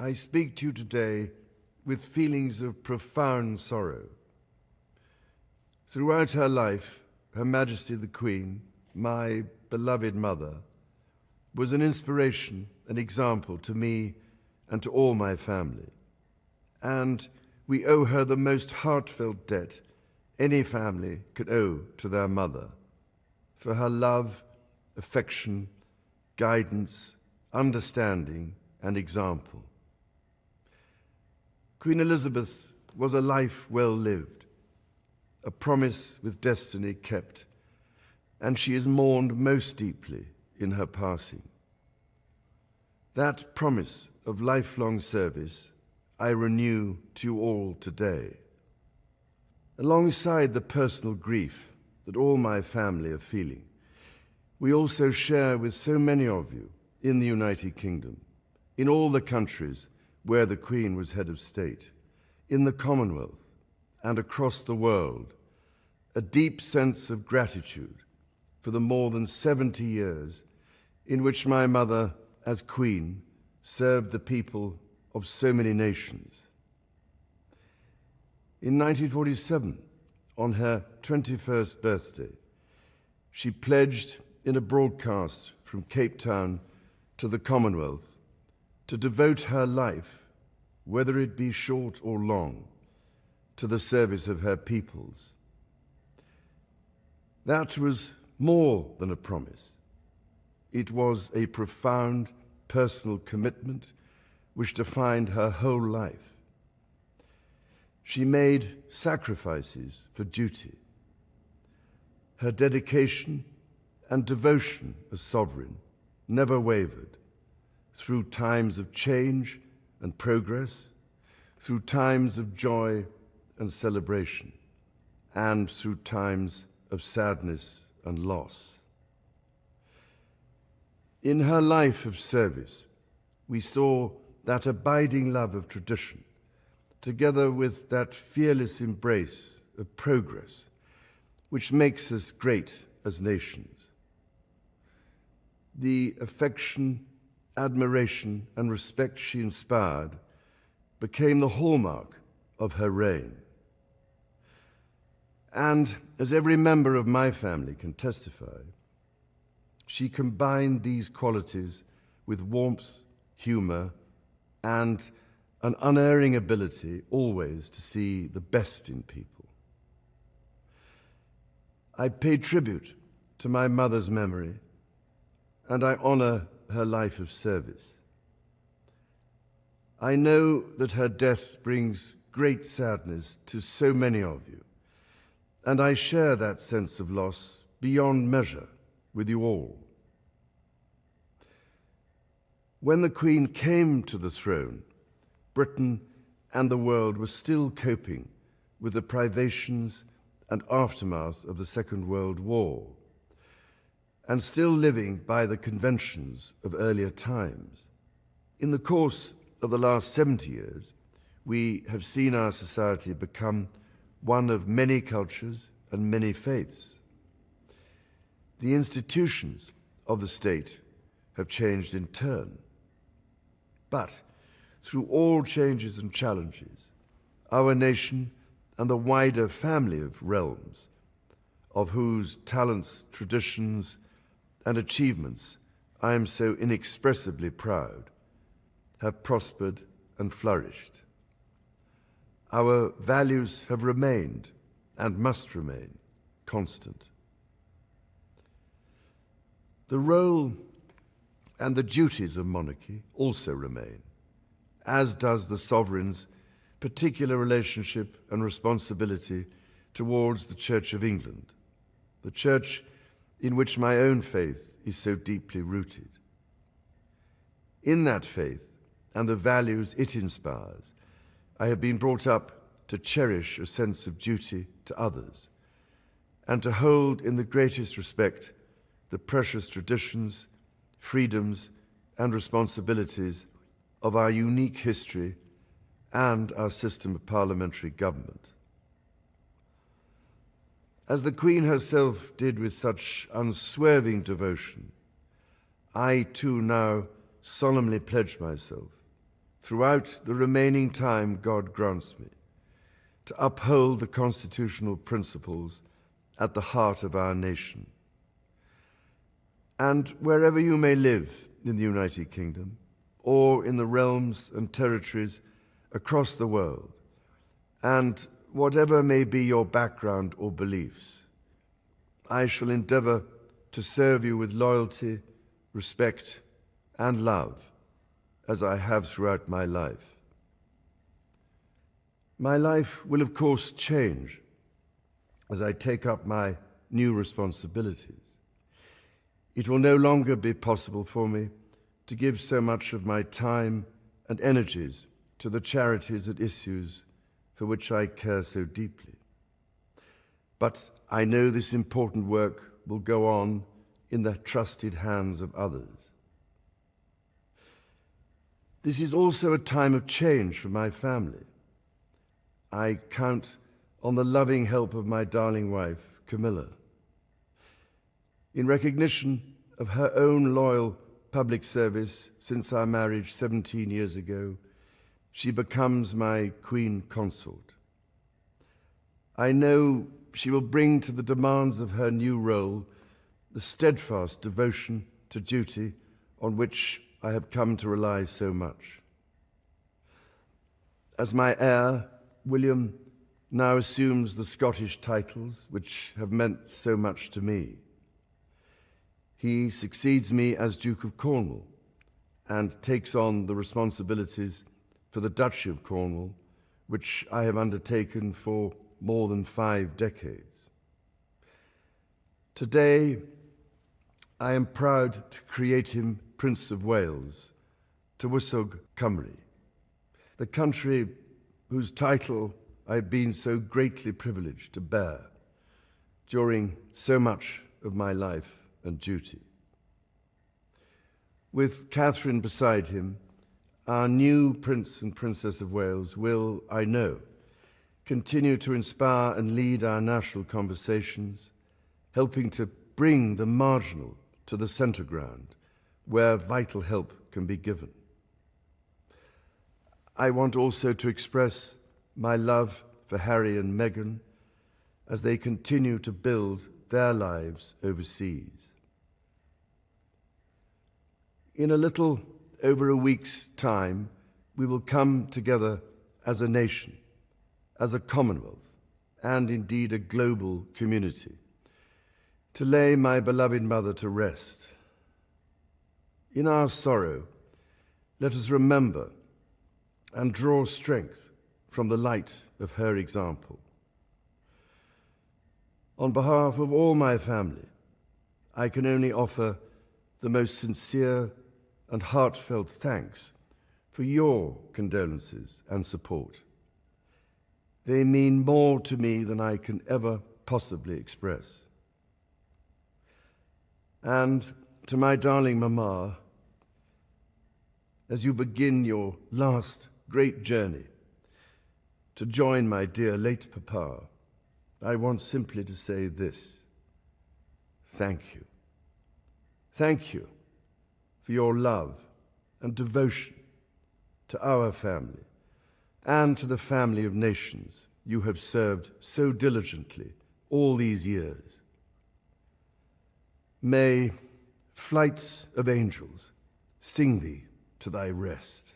I speak to you today with feelings of profound sorrow. Throughout her life, Her Majesty the Queen, my beloved mother, was an inspiration, an example to me and to all my family. And we owe her the most heartfelt debt any family could owe to their mother, for her love, affection, guidance, understanding, and example. Queen Elizabeth was a life well lived, a promise with destiny kept, and she is mourned most deeply in her passing. That promise of lifelong service I renew to you all today. Alongside the personal grief that all my family are feeling, we also share with so many of you in the United Kingdom, in all the countries where the Queen was head of state, in the Commonwealth and across the world, a deep sense of gratitude for the more than 70 years in which my mother, as Queen, served the people of so many nations. In 1947, on her 21st birthday, she pledged in a broadcast from Cape Town to the Commonwealth to devote her life, whether it be short or long, to the service of her peoples. That was more than a promise. It was a profound personal commitment which defined her whole life. She made sacrifices for duty. Her dedication and devotion as sovereign never wavered through times of change and progress, through times of joy and celebration, and through times of sadness and loss. In her life of service, we saw that abiding love of tradition, together with that fearless embrace of progress, which makes us great as nations. The affection, admiration, and respect she inspired became the hallmark of her reign. And as every member of my family can testify, she combined these qualities with warmth, humor, and an unerring ability always to see the best in people. I pay tribute to my mother's memory, and I honor her life of service. I know that her death brings great sadness to so many of you, and I share that sense of loss beyond measure with you all. When the Queen came to the throne, Britain and the world were still coping with the privations and aftermath of the Second World War, and still living by the conventions of earlier times. In the course of the last 70 years, we have seen our society become one of many cultures and many faiths. The institutions of the state have changed in turn. But through all changes and challenges, our nation and the wider family of realms, of whose talents, traditions, and achievements I am so inexpressibly proud, have prospered and flourished. Our values have remained, and must remain, constant. The role and the duties of monarchy also remain, as does the sovereign's particular relationship and responsibility towards the Church of England, the church in which my own faith is so deeply rooted. In that faith and the values it inspires, I have been brought up to cherish a sense of duty to others and to hold in the greatest respect the precious traditions, freedoms, and responsibilities of our unique history and our system of parliamentary government. As the Queen herself did with such unswerving devotion, I too now solemnly pledge myself, throughout the remaining time God grants me, to uphold the constitutional principles at the heart of our nation. And wherever you may live in the United Kingdom, or in the realms and territories across the world, and whatever may be your background or beliefs, I shall endeavor to serve you with loyalty, respect, and love, as I have throughout my life. My life will, of course, change as I take up my new responsibilities. It will no longer be possible for me to give so much of my time and energies to the charities and issues for which I care so deeply. But I know this important work will go on in the trusted hands of others. This is also a time of change for my family. I count on the loving help of my darling wife, Camilla. In recognition of her own loyal public service since our marriage 17 years ago, she becomes my Queen Consort. I know she will bring to the demands of her new role the steadfast devotion to duty on which I have come to rely so much. As my heir, William now assumes the Scottish titles which have meant so much to me. He succeeds me as Duke of Cornwall and takes on the responsibilities for the Duchy of Cornwall, which I have undertaken for more than 5 decades. Today, I am proud to create him Prince of Wales, Tywysog Cymru, the country whose title I've been so greatly privileged to bear during so much of my life and duty. With Catherine beside him, our new Prince and Princess of Wales will, I know, continue to inspire and lead our national conversations, helping to bring the marginal to the centre ground, where vital help can be given. I want also to express my love for Harry and Meghan as they continue to build their lives overseas. In a little over a week's time, we will come together as a nation, as a Commonwealth, and indeed a global community, to lay my beloved mother to rest. In our sorrow, let us remember and draw strength from the light of her example. On behalf of all my family, I can only offer the most sincere and heartfelt thanks for your condolences and support. They mean more to me than I can ever possibly express. And to my darling Mama, as you begin your last great journey to join my dear late Papa, I want simply to say this: thank you. Thank you for your love and devotion to our family and to the family of nations you have served so diligently all these years. May flights of angels sing thee to thy rest.